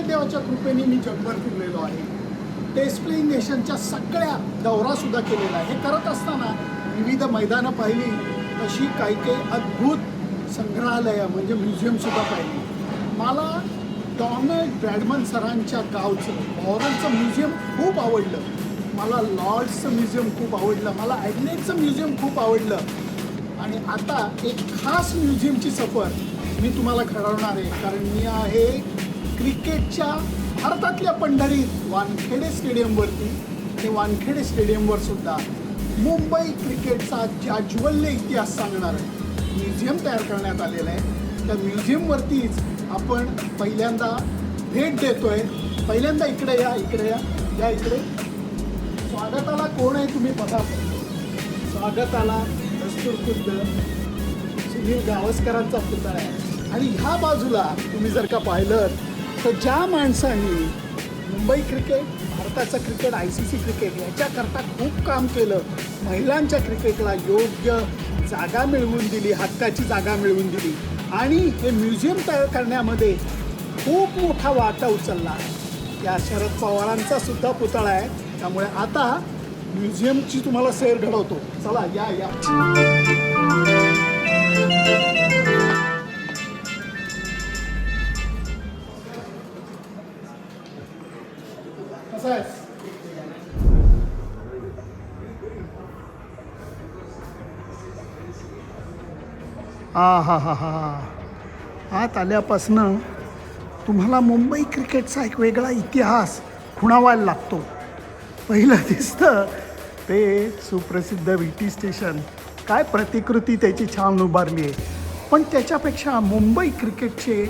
देवाच्या कृपेने मी जगभर फिरलेलो आहे. टेस्ट प्लेइंग नेशनच्या सगळ्या दौरासुद्धा केलेला आहे. हे करत असताना विविध मैदानं पाहिली, तशी काही काही अद्भुत संग्रहालयं म्हणजे म्युझियमसुद्धा पाहिली. मला डॉनल्ड ब्रॅडमन सरांच्या गावचं ऑरलचं म्युझियम खूप आवडलं. मला लॉर्ड्सचं म्युझियम खूप आवडलं. मला ॲडलेडचं म्युझियम खूप आवडलं. आणि आता एक खास म्युझियमची सफर मी तुम्हाला घडवणार आहे, कारण मी आहे क्रिकेटच्या भारतातल्या पंढरीत वानखेडे स्टेडियमवरती. आणि वानखेडे स्टेडियमवर सुद्धा मुंबई क्रिकेटचा जाज्वल्य इतिहास सांगणारं म्युझियम तयार करण्यात आलेलं आहे. त्या म्युझियमवरतीच आपण पहिल्यांदा भेट देतोय. पहिल्यांदा इकडे या, इकडे या, या इकडे. स्वागताला कोण आहे तुम्ही बघा. स्वागताला दस्तूरखुद्द सुनील गावस्करांचा पुतळा आहे. आणि ह्या बाजूला तुम्ही जर का पाहिलं तर ज्या माणसांनी मुंबई क्रिकेट, भारताचं क्रिकेट, ICC क्रिकेट याच्याकरता खूप काम केलं, महिलांच्या क्रिकेटला योग्य जागा मिळवून दिली, हक्काची जागा मिळवून दिली आणि हे म्युझियम तयार करण्यामध्ये खूप मोठा वाटा उचलला. या शरद पवारांचा सुद्धा पुतळा आहे. त्यामुळे आता म्युझियमची तुम्हाला सैर घडवतो. चला या या. कसं आहेस? आत आल्यापासनं तुम्हाला मुंबई क्रिकेटचा एक वेगळा इतिहास खुणावायला लागतो. पहिलं दिसतं ते सुप्रसिद्ध VT स्टेशन. काय प्रतिकृती त्याची छान उभारली आहे. पण त्याच्यापेक्षा मुंबई क्रिकेटचे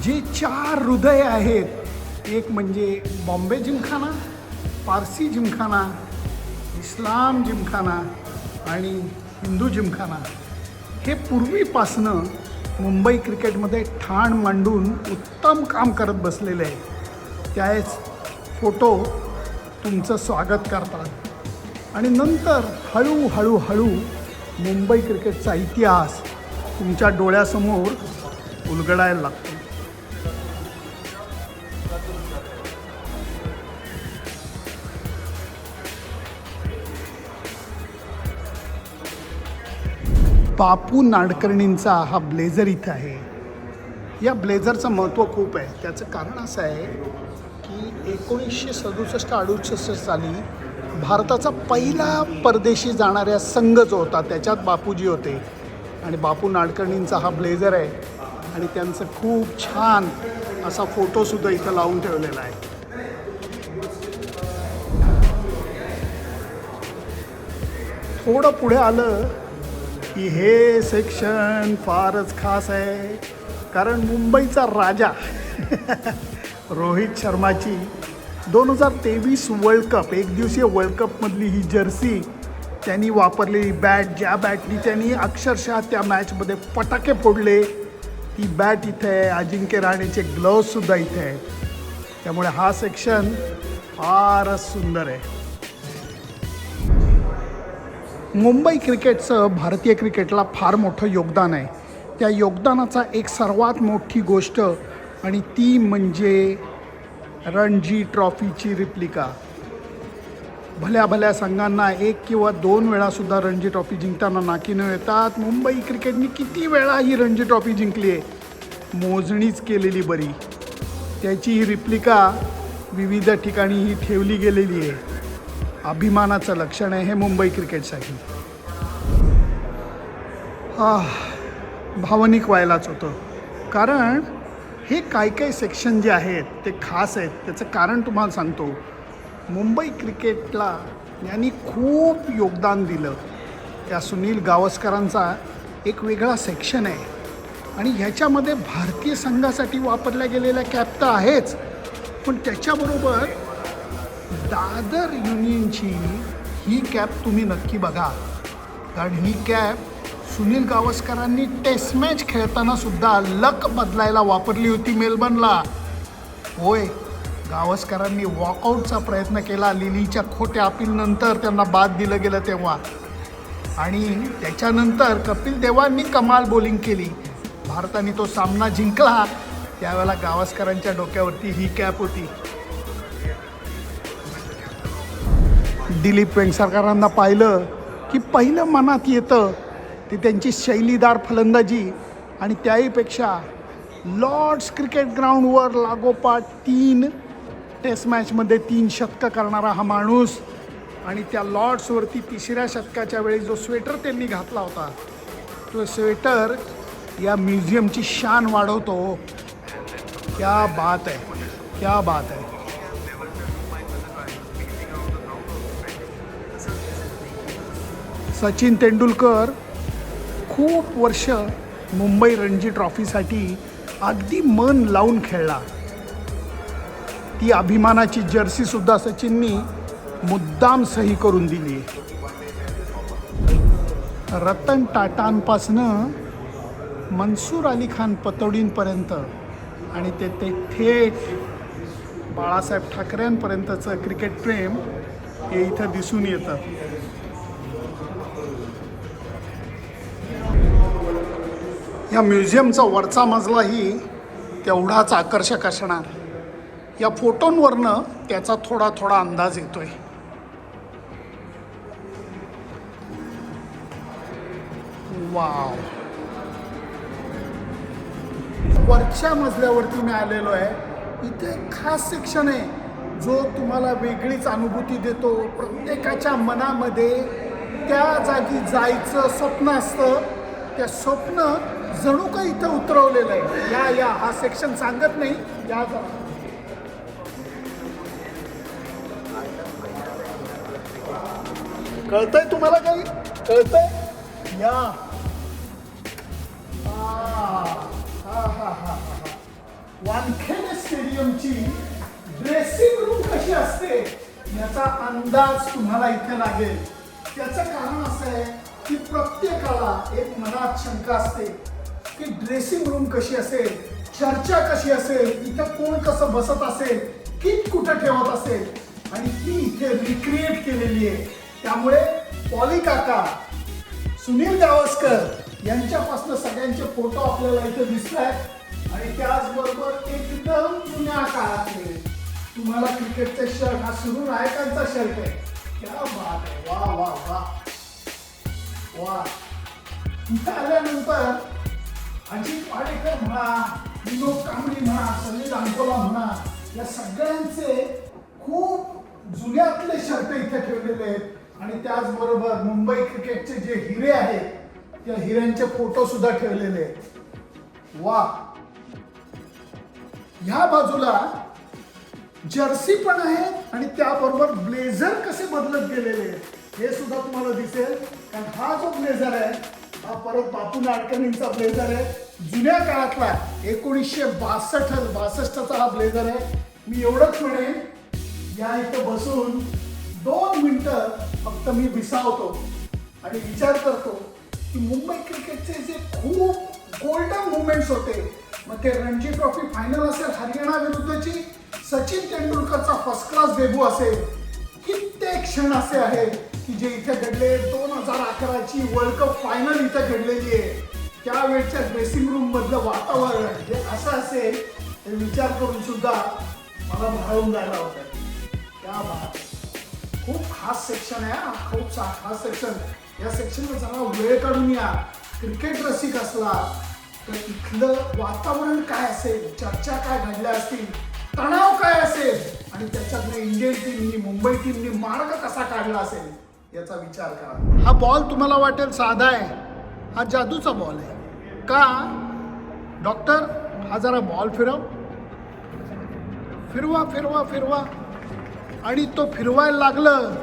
जे 4 हृदय आहेत, एक म्हणजे बॉम्बे जिमखाना, पारसी जिमखाना, इस्लाम जिमखाना आणि हिंदू जिमखाना, हे पूर्वीपासनं मुंबई क्रिकेटमध्ये ठाण मांडून उत्तम काम करत बसलेले आहे. त्याच फोटो तुमचं स्वागत करतात आणि नंतर हळूहळू मुंबई क्रिकेटचा इतिहास तुमच्या डोळ्यासमोर उलगडायला लागतो. बापू नाडकर्णींचा हा ब्लेझर इथं आहे. या ब्लेझरचं महत्त्व खूप आहे. त्याचं कारण असं आहे की 1967-68 साली भारताचा पहिला परदेशी जाणाऱ्या संघ जो होता त्याच्यात बापूजी होते आणि बापू नाडकर्णींचा हा ब्लेझर आहे. आणि त्यांचं खूप छान असा फोटोसुद्धा इथं लावून ठेवलेला आहे. थोडं पुढे आलं की हे सेक्शन फारच खास आहे, कारण मुंबईचा राजा रोहित शर्माची 2023 वर्ल्ड कप, एक दिवसीय वर्ल्ड कपमधली ही जर्सी त्यांनी वापरलेली बॅट, ज्या बॅटनी त्यांनी अक्षरशः त्या मॅचमध्ये फटाके फोडले, ती बॅट इथे आहे. अजिंक्य राणेचे ग्लोव्हसुद्धा इथे आहेत. त्यामुळे हा सेक्शन फारच सुंदर आहे. मुंबई क्रिकेटचं भारतीय क्रिकेटला फार मोठं योगदान आहे. त्या योगदानाचा एक सर्वात मोठी गोष्ट आणि ती म्हणजे रणजी ट्रॉफीची रिप्लिका. भल्या भल्या संघांना 1 किंवा 2 वेळासुद्धा रणजी ट्रॉफी जिंकताना नाकी न येतात. मुंबई क्रिकेटने किती वेळा ही रणजी ट्रॉफी जिंकली आहे, मोजणीच केलेली बरी. त्याची ही रिप्लिका विविध ठिकाणी ही ठेवली गेलेली आहे. अभिमानाचं लक्षण आहे हे मुंबई क्रिकेटसाठी. भावनिक व्हायलाच होतं, कारण हे काही सेक्शन जे आहेत ते खास आहेत. त्याचं कारण तुम्हाला सांगतो. मुंबई क्रिकेटला यांनी खूप योगदान दिलं. त्या सुनील गावस्करांचा एक वेगळा सेक्शन आहे आणि ह्याच्यामध्ये भारतीय संघासाठी वापरल्या गेलेल्या कॅप तर आहेच, पण त्याच्याबरोबर दादर युनियनची ही कॅप तुम्ही नक्की बघा. कारण ही कॅप सुनील गावस्करांनी टेस्ट मॅच खेळताना सुद्धा लक बदलायला वापरली होती मेलबर्नला. होय, गावस्करांनी वॉकआउटचा प्रयत्न केला लिलीच्या खोट्या अपीलनंतर, त्यांना बाद दिलं गेलं तेव्हा. आणि त्याच्यानंतर कपिल देवांनी कमाल बॉलिंग केली. भारताने तो सामना जिंकला त्यावेळेला गावस्करांच्या डोक्यावरती ही कॅप होती. दिलीप वेंगसरकरांना पाहिलं की पहिलं मनात येतं ती त्यांची शैलीदार फलंदाजी आणि त्याहीपेक्षा लॉर्ड्स क्रिकेट ग्राउंडवर लागोपाठ 3 टेस्ट मॅचमध्ये 3 शतकं करणारा हा माणूस आणि त्या लॉर्ड्सवरती 3ऱ्या शतकाच्या वेळी जो स्वेटर त्यांनी घातला होता तो स्वेटर या म्युझियमची शान वाढवतो. क्या बात है, क्या बात है. सचिन तेंडुलकर खूप वर्ष मुंबई रणजी ट्रॉफीसाठी अगदी मन लावून खेळला. ती अभिमानाची जर्सीसुद्धा सचिननी मुद्दाम सही करून दिली. रतन टाटांपासनं मनसूर अली खान पतौडींपर्यंत आणि ते थेट बाळासाहेब ठाकरेंपर्यंतचं क्रिकेट प्रेम हे इथं दिसून येतं. या म्युझियमचा वरचा मजलाही तेवढाच आकर्षक असणार. या फोटोंवरनं त्याचा थोडा थोडा अंदाज येतोय. वाव. वरच्या मजल्यावरती मी आलेलो आहे. इथे एक खास सेक्शन आहे जो तुम्हाला वेगळीच अनुभूती देतो. प्रत्येकाच्या मनामध्ये त्या जागी जायचं स्वप्न असतं. त्या स्वप्न जणू काही इथं उतरवलेलं आहे. या हा सेक्शन सांगत नाही. या जरा कळतंय तुम्हाला, काही कळतंय? या वानखेडे स्टेडियमची ड्रेसिंग रूम कशी असते याचा अंदाज तुम्हाला इथे लागेल. त्याचं कारण असं आहे की प्रत्येकाला एक मनात शंका असते की ड्रेसिंग रूम कशी असेल, चर्चा कशी असेल, इथं कोण कसं बसत असेल, किट कुठं ठेवत असेल, आणि ती इथे रिक्रिएट केलेली आहे. त्यामुळे पॉली काका, सुनील गावस्कर यांच्यापासून सगळ्यांचे फोटो आपल्याला इथे दिसत आहेत. आणि त्याचबरोबर एकदम जुन्या काळातले तुम्हाला क्रिकेटचे शर्ट, हा सुरू नायकांचा शर्ट आहे. क्या बात आहे. वा वा वा वा. इथं आल्यानंतर अजित वाडेकर म्हणा, विनोद कांबळी म्हणा, सलील अंकोला म्हणा, या सगळ्यांचे खूप जुन्यातले शर्ट इथे ठेवलेले आहेत. आणि त्याचबरोबर मुंबई क्रिकेटचे जे हिरे आहेत त्या हिऱ्यांचे फोटो सुद्धा ठेवलेले आहेत. वा. ह्या बाजूला जर्सी पण आहे आणि त्याबरोबर ब्लेझर कसे बदलत गेलेले आहेत हे सुद्धा तुम्हाला दिसेल. कारण हा जो ब्लेझर आहे हा परत बापू नाडकर्णींचा ब्लेझर आहे. जुन्या काळातला 1962-63चा हा ब्लेझर आहे. मी एवढंच म्हणेन, या इथं बसून 2 मिनिटं फक्त मी विसावतो आणि विचार करतो की मुंबई क्रिकेटचे जे खूप गोल्डन मुवमेंट्स होते, मग ते रणजी ट्रॉफी फायनल असेल हरियाणा विरुद्धची, सचिन तेंडुलकरचा फर्स्ट क्लास डेब्यू असेल, कित्येक क्षण असे आहेत की जे इथे घडले. 2011ची वर्ल्ड कप फायनल इथे घडलेली आहे. त्यावेळच्या ड्रेसिंग रूम मधलं वातावरण जे असं असेल हे विचार करून सुद्धा मला भाळून जायला होतं. त्या बात. खूप खास सेक्शन आहे हा, खूप खास सेक्शन. या सेक्शनला जरा वेळ काढून या. क्रिकेट रसिक असला तर इथलं वातावरण काय असेल, चर्चा काय घडल्या असतील, तणाव काय असेल आणि त्याच्यातून इंडियन टीमनी, मुंबई टीमनी मार्ग कसा काढला असेल याचा विचार करा. हा बॉल तुम्हाला वाटेल साधा आहे, हा जादूचा बॉल आहे का? डॉक्टर, हा जरा बॉल फिरव, फिरवा फिरवा फिरवा. आणि तो फिरवायला लागलं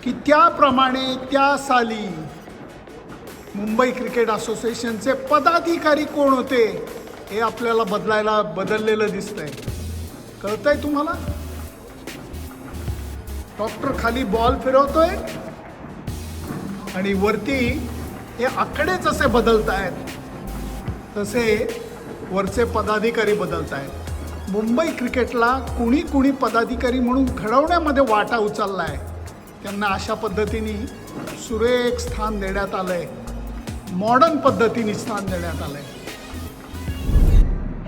की त्याप्रमाणे त्या साली मुंबई क्रिकेट असोसिएशनचे पदाधिकारी कोण होते हे आपल्याला बदललेलं दिसतंय. कळतंय तुम्हाला? डॉक्टर खाली बॉल फिरवतोय आणि वरती हे आकडे जसे बदलत आहेत तसे वरचे पदाधिकारी बदलत आहेत. मुंबई क्रिकेटला कुणी पदाधिकारी म्हणून घडवण्यामध्ये वाटा उचलला आहे. त्यांना अशा पद्धतीने सुरेख स्थान देण्यात आलं आहे, मॉडर्न पद्धतीने स्थान देण्यात आलं आहे.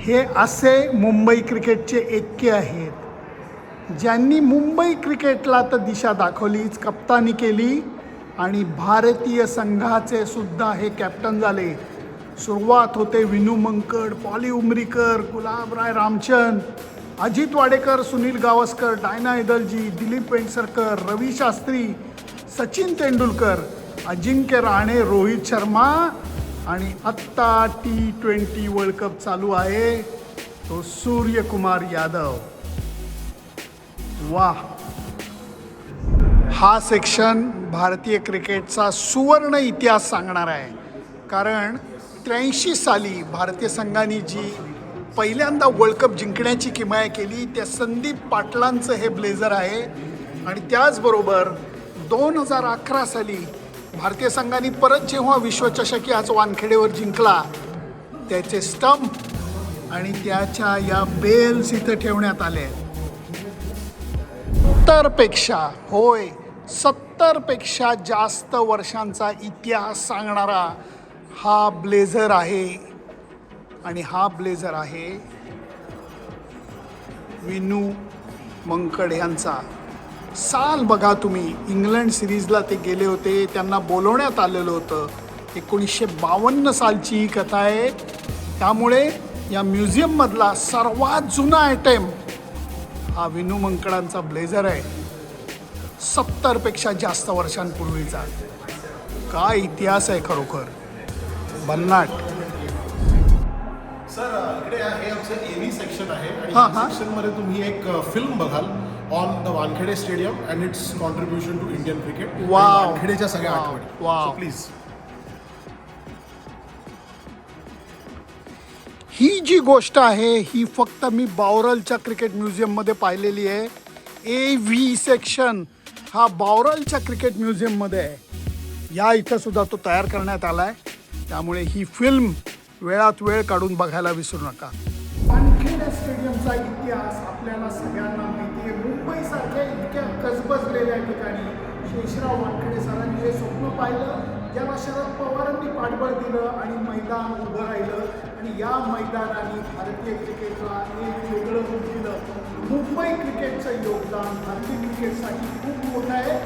हे असे मुंबई क्रिकेटचे एक्के आहेत ज्यांनी मुंबई क्रिकेटला तर दिशा दाखवलीच, कप्तानी केली आणि भारतीय संघाचे सुद्धा हे कॅप्टन झाले. सुरुवात होते विनू मंकड, पॉली उमरीकर, गुलाबराय रामचंद, अजित वाडेकर, सुनील गावस्कर, डायना इदलजी, दिलीप वेंगसरकर, रवी शास्त्री, सचिन तेंडुलकर, अजिंक्य राणे, रोहित शर्मा आणि आत्ता T20 वर्ल्ड कप चालू आहे तो सूर्यकुमार यादव. वाह, हा सेक्शन भारतीय क्रिकेटचा सुवर्ण इतिहास सांगणार आहे. कारण 83 साली भारतीय संघाने जी पहिल्यांदा वर्ल्ड कप जिंकण्याची किमया केली त्या संदीप पाटलांचं हे ब्लेझर आहे. आणि त्याचबरोबर 2011 साली भारतीय संघाने परत जेव्हा विश्वचषक आज वानखेडेवर जिंकला त्याचे स्टंप आणि त्याच्या या बेल्स इथं ठेवण्यात आले. 70 पेक्षा जास्त वर्षांचा इतिहास सांगणारा हा ब्लेझर आहे. आणि हा ब्लेझर आहे विनू मंकड यांचा. साल बघा तुम्ही, इंग्लंड सिरीजला ते गेले होते, त्यांना बोलवण्यात आलेलं होतं. 1952 सालची ही कथा आहे. त्यामुळे या म्युझियममधला सर्वात जुना आयटेम हा विनू मंकडांचा ब्लेझर आहे. 70 पेक्षा जास्त वर्षांपूर्वीचा. काय इतिहास आहे खरोखर, भन्नाट. सर इकडे हे आमचं एव्ही सेक्शन आहे आणि हां, या हां. सेक्शनमध्ये तुम्ही एक फिल्म बघाल on the Wankhede stadium and it's contribution to Indian cricket. Wow. वानखेडेच्या सगळ्या वाव. आठवणी. वाव. प्लीज. ही जी गोष्ट आहे ही फक्त मी बावरलच्या क्रिकेट म्युझियममध्ये पाहिलेली आहे. AV सेक्शन हा बावरलच्या क्रिकेट म्युझियममध्ये आहे. या इथं सुद्धा तो तयार करण्यात आला आहे. त्यामुळे ही फिल्म वेळात वेळ काढून बघायला विसरू नका. वानखेडे स्टेडियमचा इतिहास आपल्याला सगळ्यांना माहिती आहे. मुंबईसारख्या इतक्या कसबसलेल्या ठिकाणी शेषराव वानखेडे सरांनी हे स्वप्न पाहिलं, ज्याला शरद पवारांनी पाठबळ दिलं आणि मैदान उभं राहिलं. आणि या मैदानाने भारतीय क्रिकेटला एक वेगळं रूप दिलं. मुंबई क्रिकेटचं योगदान भारतीय क्रिकेटसाठी खूप मोठं आहे.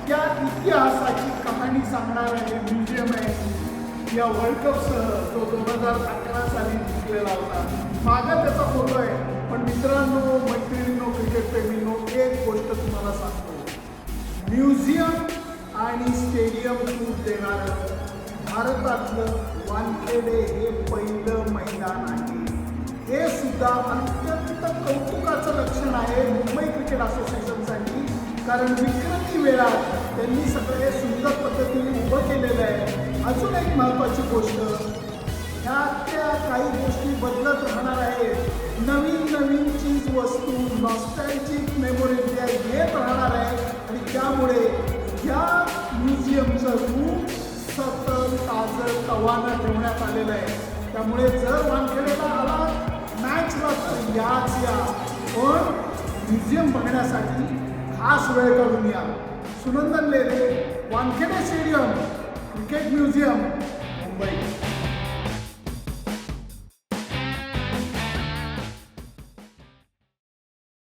त्या इतिहासाची कहाणी सांगणार आहे म्युझियम आहे या वर्ल्ड कपसह जो 2011 साली जिंकलेला होता. मागं त्याचा फोटो आहे. पण मित्रांनो, मैत्रिणींनो, क्रिकेटप्रेमींनो, एक गोष्ट तुम्हाला सांगतो. म्युझियम आणि स्टेडियम खूप देणारं भारतातलं वानखेडे हे पहिलं मैदान आहे. हे सुद्धा अत्यंत कौतुकाचं लक्षण आहे मुंबई क्रिकेट असोसिएशनसाठी. कारण विक्रमी वेळात त्यांनी सगळे सुंदर पद्धतीने उभं केलेलं आहे. अजून एक महत्त्वाची गोष्ट, ह्या त्या काही गोष्टी बदलत राहणार आहेत. नवीन चीज वस्तू, नॉस्टॅल्जिक मेमोरीज येत राहणार आहे. आणि त्यामुळे या म्युझियमचं रूप सतत ताजं तवानं ठेवण्यात आलेलं आहे. त्यामुळे जर वानखेडेला आला मॅचला तर या, पण म्युझियम बघण्यासाठी खास वेळ काढून या. Sunandan Lele, Wankhede stadium, cricket museum, Mumbai.